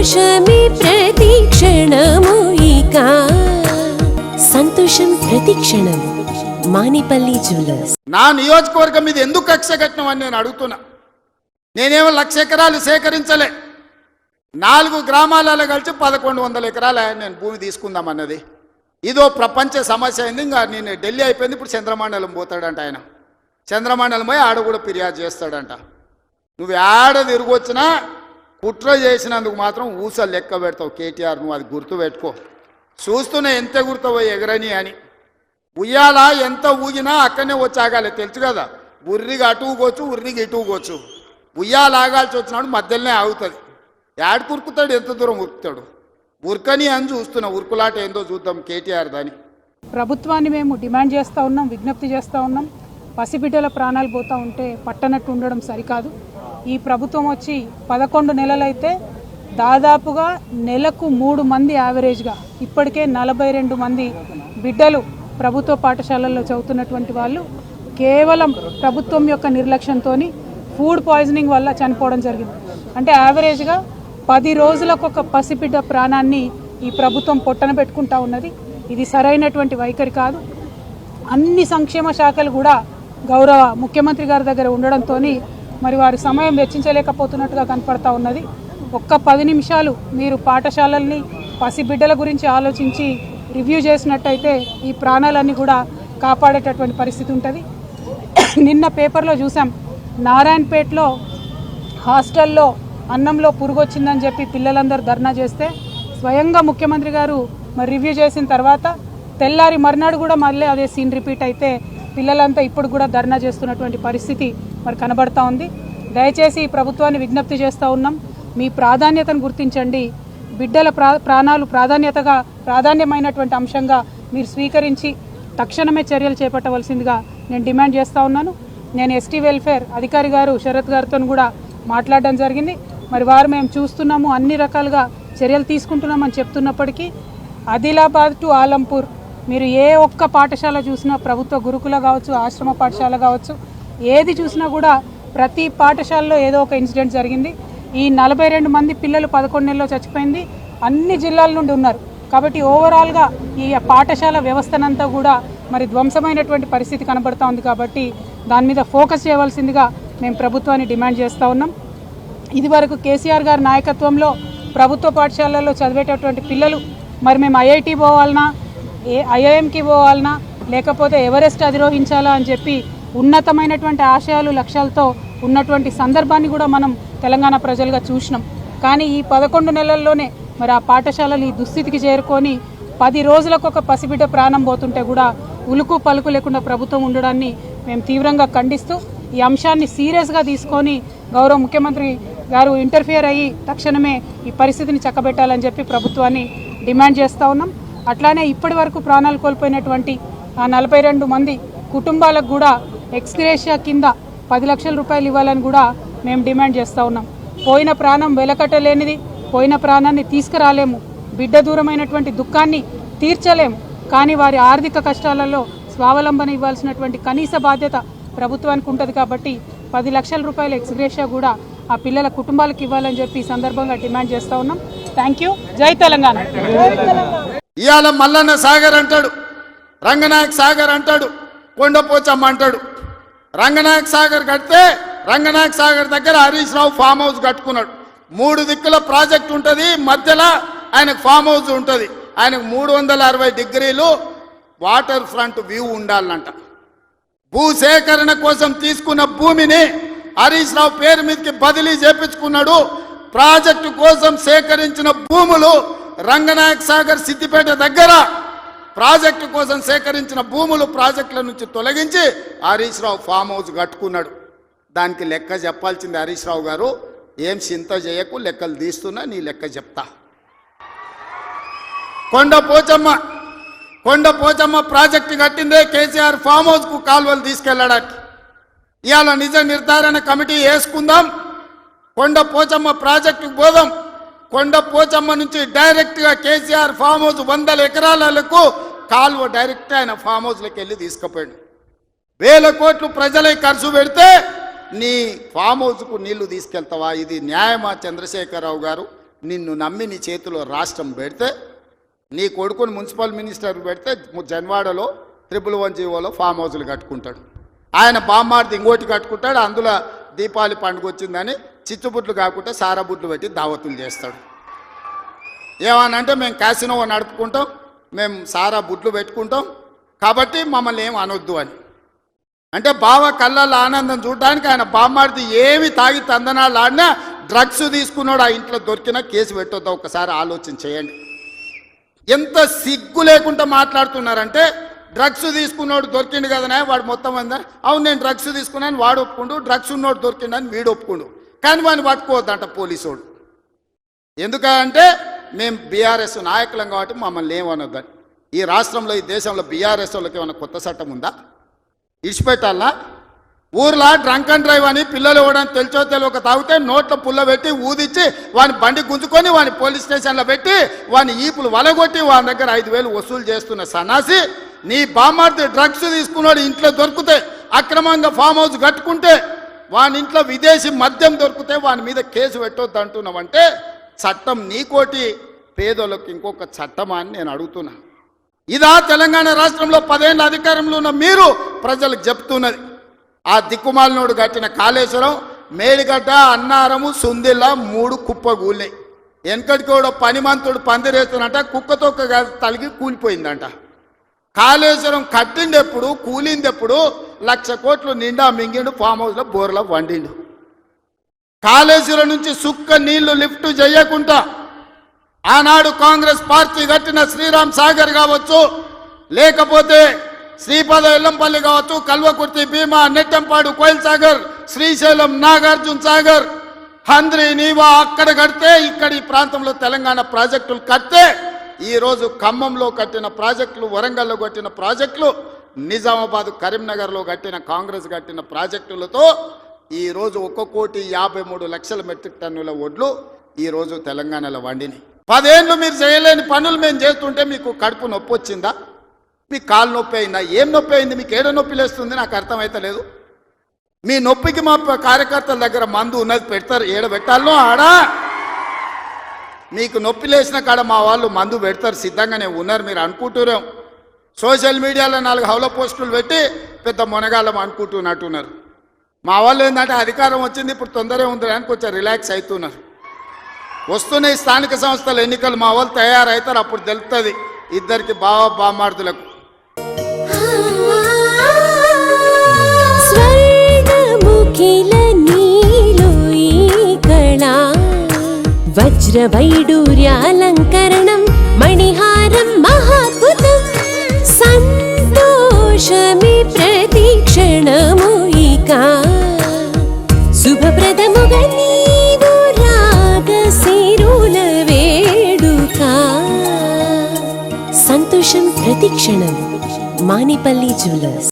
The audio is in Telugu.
సంతోషమే ప్రతి క్షణము ఇక సంతోషం ప్రతి క్షణం మానిపల్లి జ్యువెలర్స్. నా నియోజకవర్గం మీద ఎందుకు కక్ష కట్టినవని నేను అడుగుతున్నా. నేనేమో 1,00,000 ఎకరాలు సేకరించలే. 4 గ్రామాలలో కలిసి 1,100 ఎకరాలు నేను భూమి తీసుకుందామన్నది. ఇదో ప్రపంచ సమస్య అయింది. ఇంకా నేను ఢిల్లీ అయిపోయింది. ఇప్పుడు చంద్రమండలం పోతాడంట ఆయన. చంద్రమండలం పోయి ఆడ కూడా ఫిర్యాదు చేస్తాడంట. నువ్వు ఆడ తిరిగొచ్చినా కుట్ర చేసినందుకు మాత్రం ఊసలు లెక్క పెడతావు కేటీఆర్. నువ్వు అది గుర్తు పెట్టుకో. చూస్తూనే ఎంత గుర్తావో ఎగరని అని. ఉయ్యాల ఎంత ఊగినా అక్కడనే వచ్చి ఆగాలి, తెలుసు కదా. ఉర్రిగా అటు ఊగొచ్చు, ఉర్రిగా ఇటు ఊగొచ్చు. ఉయ్యాల ఆగాల్సి వచ్చినాడు మధ్యలోనే ఆగుతుంది. యాడ్ కురుకుతాడు, ఎంత దూరం ఉరుకుతాడు. ఉరకని అని చూస్తున్నా. ఉరుకులాట ఏందో చూద్దాం కేటీఆర్ దాని. ప్రభుత్వాన్ని మేము డిమాండ్ చేస్తూ ఉన్నాం, విజ్ఞప్తి చేస్తూ ఉన్నాం. పసిబిడ్డల ప్రాణాలు పోతూ ఉంటే పట్టనట్టు ఉండడం సరికాదు. ఈ ప్రభుత్వం వచ్చి 11 నెలలైతే దాదాపుగా నెలకు 3 మంది యావరేజ్గా ఇప్పటికే 42 మంది బిడ్డలు ప్రభుత్వ పాఠశాలల్లో చదువుతున్నటువంటి వాళ్ళు కేవలం ప్రభుత్వం యొక్క నిర్లక్ష్యంతో ఫుడ్ పాయిజనింగ్ వల్ల చనిపోవడం జరిగింది. అంటే యావరేజ్గా 10 రోజులకు ఒక పసిబిడ్డ ప్రాణాన్ని ఈ ప్రభుత్వం పొట్టన పెట్టుకుంటా ఉన్నది. ఇది సరైనటువంటి వైఖరి కాదు. అన్ని సంక్షేమ శాఖలు కూడా గౌరవ ముఖ్యమంత్రి గారి దగ్గర ఉండడంతో మరి వారి సమయం వెచ్చించలేకపోతున్నట్టుగా కనపడతా ఉన్నది. ఒక్క 10 నిమిషాలు మీరు పాఠశాలల్ని పసిబిడ్డల గురించి ఆలోచించి రివ్యూ చేసినట్టయితే ఈ ప్రాణాలన్నీ కూడా కాపాడేటటువంటి పరిస్థితి ఉంటుంది. నిన్న పేపర్లో చూసాం, నారాయణపేటలో హాస్టల్లో అన్నంలో పురుగు వచ్చిందని చెప్పి పిల్లలందరూ ధర్నా చేస్తే స్వయంగా ముఖ్యమంత్రి గారు మరి రివ్యూ చేసిన తర్వాత తెల్లారి మర్నాడు కూడా మళ్ళీ అదే సీన్ రిపీట్ అయితే పిల్లలంతా ఇప్పుడు కూడా ధర్నా చేస్తున్నటువంటి పరిస్థితి మరి కనబడతా ఉంది. దయచేసి ఈ ప్రభుత్వాన్ని విజ్ఞప్తి చేస్తూ ఉన్నాం, మీ ప్రాధాన్యతను గుర్తించండి. బిడ్డల ప్రాణాలు ప్రాధాన్యమైనటువంటి అంశంగా మీరు స్వీకరించి తక్షణమే చర్యలు చేపట్టవలసిందిగా నేను డిమాండ్ చేస్తూ ఉన్నాను. నేను ఎస్టీ వెల్ఫేర్ అధికారి గారు శరత్ గారితో కూడా మాట్లాడడం జరిగింది. మరి వారు మేము చూస్తున్నాము, అన్ని రకాలుగా చర్యలు తీసుకుంటున్నామని చెప్తున్నప్పటికీ ఆదిలాబాద్ టు ఆలంపూర్ మీరు ఏ ఒక్క పాఠశాల చూసినా, ప్రభుత్వ గురుకుల కావచ్చు, ఆశ్రమ పాఠశాల కావచ్చు, ఏది చూసినా కూడా ప్రతి పాఠశాలలో ఏదో ఒక ఇన్సిడెంట్ జరిగింది. ఈ 42 మంది పిల్లలు 11 నెలల్లో చచ్చిపోయింది. అన్ని జిల్లాల నుండి ఉన్నారు. కాబట్టి ఓవరాల్గా ఈ పాఠశాల వ్యవస్థనంతా కూడా మరి ధ్వంసమైనటువంటి పరిస్థితి కనబడతా ఉంది. కాబట్టి దాని మీద ఫోకస్ చేయవలసిందిగా మేము ప్రభుత్వాన్ని డిమాండ్ చేస్తూ ఉన్నాం. ఇదివరకు కేసీఆర్ గారి నాయకత్వంలో ప్రభుత్వ పాఠశాలల్లో చదివేటటువంటి పిల్లలు మరి మేము ఐఐటి పోవాలన్నా, ఐఐఎంకి పోవాలన్నా, లేకపోతే ఎవరెస్ట్ అధిరోహించాలా అని చెప్పి ఉన్నతమైనటువంటి ఆశయాలు లక్ష్యాలతో ఉన్నటువంటి సందర్భాన్ని కూడా మనం తెలంగాణ ప్రజలుగా చూసినాం. కానీ ఈ 11 నెలల్లోనే మరి ఆ పాఠశాలలు ఈ దుస్థితికి చేరుకొని 10 రోజులకు ఒక పసిబిడ్డ ప్రాణం పోతుంటే కూడా ఉలుకు పలుకు లేకుండా ప్రభుత్వం ఉండడాన్ని మేము తీవ్రంగా ఖండిస్తూ ఈ అంశాన్ని సీరియస్గా తీసుకొని గౌరవ ముఖ్యమంత్రి గారు ఇంటర్ఫియర్ అయ్యి తక్షణమే ఈ పరిస్థితిని చక్కబెట్టాలని చెప్పి ప్రభుత్వాన్ని డిమాండ్ చేస్తూ ఉన్నాం. అట్లానే ఇప్పటి వరకు ప్రాణాలు కోల్పోయినటువంటి ఆ 42 మంది కుటుంబాలకు కూడా ఎక్స్గ్రేషియా కింద 10 లక్షల రూపాయలు ఇవ్వాలని కూడా మేము డిమాండ్ చేస్తూ ఉన్నాం. పోయిన ప్రాణం వెలకట్టలేనిది, పోయిన ప్రాణాన్ని తీసుకురాలేము, బిడ్డ దూరమైనటువంటి దుఃఖాన్ని తీర్చలేము. కానీ వారి ఆర్థిక కష్టాలలో స్వావలంబన ఇవ్వాల్సినటువంటి కనీస బాధ్యత ప్రభుత్వానికి ఉంటుంది. కాబట్టి 10 లక్షల రూపాయల ఎక్స్గ్రేషియా కూడా ఆ పిల్లల కుటుంబాలకు ఇవ్వాలని చెప్పి ఈ సందర్భంగా డిమాండ్ చేస్తూ ఉన్నాం. Thank you. జై తెలంగాణ. ఇవాళ మల్లన్న సాగర్ అంటాడు, రంగనాయక్ సాగర్ అంటాడు, కొండపోచమ్మ అంటాడు. రంగనాయక్ సాగర్ కడితే రంగనాయక్ సాగర్ దగ్గర హరీష్ రావు ఫామ్ హౌస్ కట్టుకున్నాడు. 3 దిక్కుల ప్రాజెక్ట్ ఉంటుంది, మధ్యలో ఆయనకు ఫామ్ హౌస్ ఉంటుంది. ఆయనకు 360 డిగ్రీలు వాటర్ ఫ్రంట్ వ్యూ ఉండాలంట. భూసేకరణ కోసం తీసుకున్న భూమిని హరీష్ రావు పేరు మీదకి బదిలీ చేపించుకున్నాడు. ప్రాజెక్టు కోసం సేకరించిన భూములు రంగనాయక్ సాగర్ సిద్దిపేట దగ్గర ప్రాజెక్టు కోసం సేకరించిన భూములు ప్రాజెక్టుల నుంచి తొలగించి హరీష్ రావు ఫామ్ హౌస్ కట్టుకున్నాడు. దానికి లెక్క చెప్పాల్సింది హరీష్ రావు గారు. ఏం చింత చేయకు, లెక్కలు తీస్తున్నా, నీ లెక్క చెప్తా. కొండపోచమ్మ ప్రాజెక్టు కట్టిందే కేసీఆర్ ఫామ్ హౌస్కు కాలువలు తీసుకెళ్ళడానికి. ఇవాళ నిజ నిర్ధారణ కమిటీ వేసుకుందాం, కొండపోచమ్మ ప్రాజెక్టుకు పోదాం. కొండపోచమ్మ నుంచి డైరెక్ట్గా కేసీఆర్ ఫామ్ హౌస్ 100 ఎకరాలకు కాలువ డైరెక్ట్ ఆయన ఫామ్ హౌస్లోకి వెళ్ళి తీసుకుపోయాడు. 1000 కోట్లు ప్రజలే ఖర్చు పెడితే నీ ఫామ్ హౌస్కు నీళ్లు తీసుకెళ్తావా? ఇది న్యాయమా చంద్రశేఖరరావు గారు? నిన్ను నమ్మి నీ చేతిలో రాష్ట్రం పెడితే నీ కొడుకుని మున్సిపల్ మినిస్టర్ పెడితే జన్వాడలో 111 జీవోలో ఫామ్ హౌస్లు కట్టుకుంటాడు. ఆయన బామ్మార్ది ఇంకోటి కట్టుకుంటాడు. అందులో దీపావళి పండుగ వచ్చిందని చిచ్చుబుట్లు కాకుండా సారా బుట్లు పెట్టి దావతులు చేస్తాడు. ఏమనంటే మేము క్యాసినో నడుపుకుంటాం, మేము సారా బుట్లు పెట్టుకుంటాం, కాబట్టి మమ్మల్ని ఏం అనొద్దు అని. అంటే బావ కళ్ళల్లో ఆనందం చూడడానికి ఆయన బామ్మార్ది ఏమి తాగి తందనాలు ఆడినా డ్రగ్స్ తీసుకున్నాడు ఆ ఇంట్లో దొరికినా కేసు పెట్టొద్దా ఒకసారి ఆలోచన చేయండి. ఎంత సిగ్గు లేకుండా మాట్లాడుతున్నారంటే డ్రగ్స్ తీసుకున్నాడు దొరికిండు కదనే వాడు మొత్తం అందా, అవును నేను డ్రగ్స్ తీసుకున్నాను వాడు ఒప్పుకుండు, డ్రగ్స్ ఉన్నోడు దొరికిండని వీడు ఒప్పుకుండు, కానీ వాడిని పట్టుకోవద్దంట పోలీసోడు. ఎందుకంటే మేము బీఆర్ఎస్ నాయకులం కాబట్టి మమ్మల్ని ఏమనొద్దని. ఈ రాష్ట్రంలో ఈ దేశంలో బీఆర్ఎస్ వాళ్ళకి ఏమైనా కొత్త చట్టం ఉందా? ఇడిచిపెట్టాలా? ఊర్లో డ్రంక్ అండ్ డ్రైవ్ అని పిల్లలు ఇవ్వడానికి తెలిసో తెలియక తాగితే నోట్లో పుల్ల పెట్టి ఊదిచ్చి వాని బండి గుంజుకొని వాని పోలీస్ స్టేషన్లో పెట్టి వాని ఈపులు వలగొట్టి వాని దగ్గర 5,000 వసూలు చేస్తున్న సన్నాసి నీ బామ్మార్ది డ్రగ్స్ తీసుకున్నాడు ఇంట్లో దొరికితే అక్రమంగా ఫామ్ హౌస్ కట్టుకుంటే వాని ఇంట్లో విదేశీ మద్యం దొరికితే వాని మీద కేసు పెట్టొద్దు అంటున్నావంటే చట్టం నీకోటి పేదోళ్ళకి ఇంకొక చట్టమా అని నేను అడుగుతున్నా. ఇదా తెలంగాణ రాష్ట్రంలో 10 ఏళ్ళ అధికారంలో ఉన్న మీరు ప్రజలకు చెప్తున్నది? ఆ దిక్కుమాలినోడు కట్టిన కాళేశ్వరం, మేడిగడ్డ, అన్నారము, సుందిల్ల 3 కుప్పగూలినాయి. వెనకటికి కూడా పనిమంతుడు పందిరేస్తున్నట్ట కుక్కతో తలిగి కూలిపోయిందంట. కాళేశ్వరం కట్టిండెప్పుడు కూలిందెప్పుడు 1,00,000 కోట్లు నిండా మింగిండు, ఫామ్ హౌస్లో బోర్లో వండిండు. కాళేశ్వరం నుంచి సుక్క నీళ్లు లిఫ్ట్ చేయకుండా ఆనాడు కాంగ్రెస్ పార్టీ కట్టిన శ్రీరామ్ సాగర్ కావచ్చు, లేకపోతే శ్రీపద ఎల్లంపల్లి కావచ్చు, కల్వకుర్తి, భీమా, నెట్టంపాడు, కోయిల్ సాగర్, శ్రీశైలం, నాగార్జున సాగర్, హంద్రి, నీవా అక్కడ కడితే ఇక్కడ ఈ ప్రాంతంలో తెలంగాణ ప్రాజెక్టులు కడితే ఈరోజు ఖమ్మంలో కట్టిన ప్రాజెక్టులు, వరంగల్లో కట్టిన ప్రాజెక్టులు, నిజామాబాద్, కరీంనగర్లో కట్టిన కాంగ్రెస్ కట్టిన ప్రాజెక్టులతో ఈరోజు 1,53,00,000 మెట్రిక్ టన్నుల వడ్లు ఈరోజు తెలంగాణలో వండినాయి. 10 ఏళ్ళు మీరు చేయలేని పనులు మేము చేస్తుంటే మీకు కడుపు నొప్పి వచ్చిందా? మీకు కాలు నొప్పి అయిందా? ఏం నొప్పి అయింది? మీకు ఏడ నొప్పి లేస్తుంది? నాకు అర్థమైతలేదు. మీ నొప్పికి మా కార్యకర్తల దగ్గర మందు ఉన్నది, పెడతారు. ఏడ పెట్టాలనో ఆడా మీకు నొప్పి లేచిన కాడ మా వాళ్ళు మందు పెడతారు, సిద్ధంగానే ఉన్నారు. మీరు అనుకుంటున్నాం సోషల్ మీడియాలో 4 హౌల పోస్టులు పెట్టి పెద్ద మొనగాళ్ళం అనుకుంటున్నట్టున్నారు. మా వాళ్ళు ఏంటంటే అధికారం వచ్చింది ఇప్పుడు తొందరగా ఉంది అని కొంచెం రిలాక్స్ అవుతున్నారు. వస్తున్నాయి స్థానిక సంస్థల ఎన్నికలు, మా వాళ్ళు తయారవుతారు, అప్పుడు తెలుస్తుంది ఇద్దరికి బామ్మార్దులకు. వజ్రవైడూర్యాలంకరణం మణిహారం మహాద్భుతం సంతోషమే ప్రతిక్షణము ఇక శుభప్రదముగా నీవు రాగశిరుల వేడుక సంతోషం ప్రతిక్షణం మానిపల్లి జ్యువెలర్స్.